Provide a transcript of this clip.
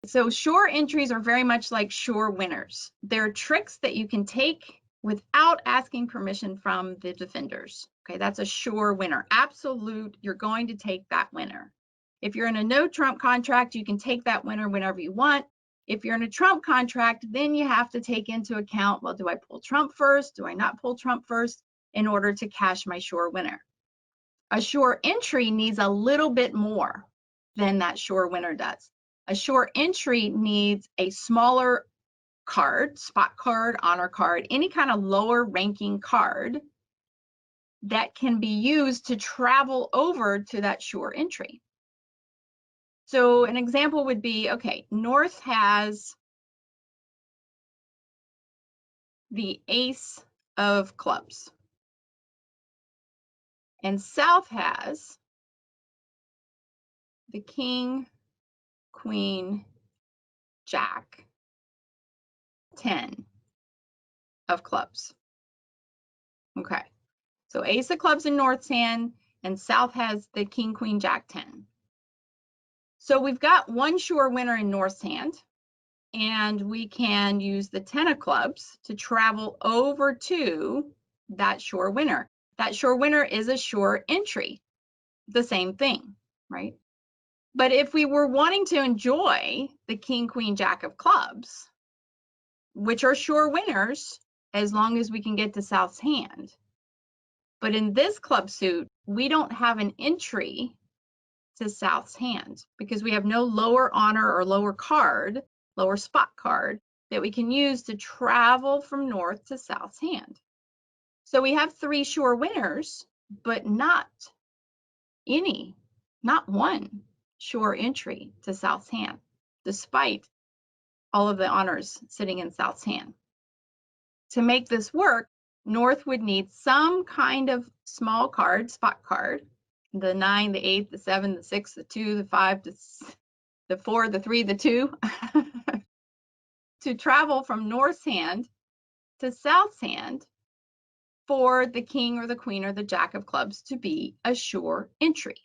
So sure entries are very much like sure winners. They're tricks that you can take without asking permission from the defenders. Okay, that's a sure winner. Absolute, you're going to take that winner. If you're in a no trump contract, you can take that winner whenever you want. If you're in a trump contract, then you have to take into account, well, do I pull trump first? Do I not pull trump first in order to cash my sure winner? A sure entry needs a little bit more than that sure winner does. A sure entry needs a smaller card, spot card, honor card, any kind of lower ranking card that can be used to travel over to that sure entry. So an example would be, okay, North has the ace of clubs, and South has the king, queen, jack, 10 of clubs. Okay, so ace of clubs in North's hand, and South has the king, queen, jack, 10. So we've got one sure winner in North's hand, and we can use the 10 of clubs to travel over to that sure winner. That sure winner is a sure entry, the same thing, right? But if we were wanting to enjoy the king, queen, jack of clubs, which are sure winners as long as we can get to South's hand, but in this club suit, we don't have an entry to South's hand because we have no lower honor or lower card, lower spot card that we can use to travel from North to South's hand. So we have 3 sure winners, but not one sure entry to South's hand, despite all of the honors sitting in South's hand. To make this work, North would need some kind of small card, spot card, the 9, the 8, the 7, the 6, the 2, the 5, the 4, the 3, the 2, to travel from North's hand to South's hand for the king or the queen or the jack of clubs to be a sure entry.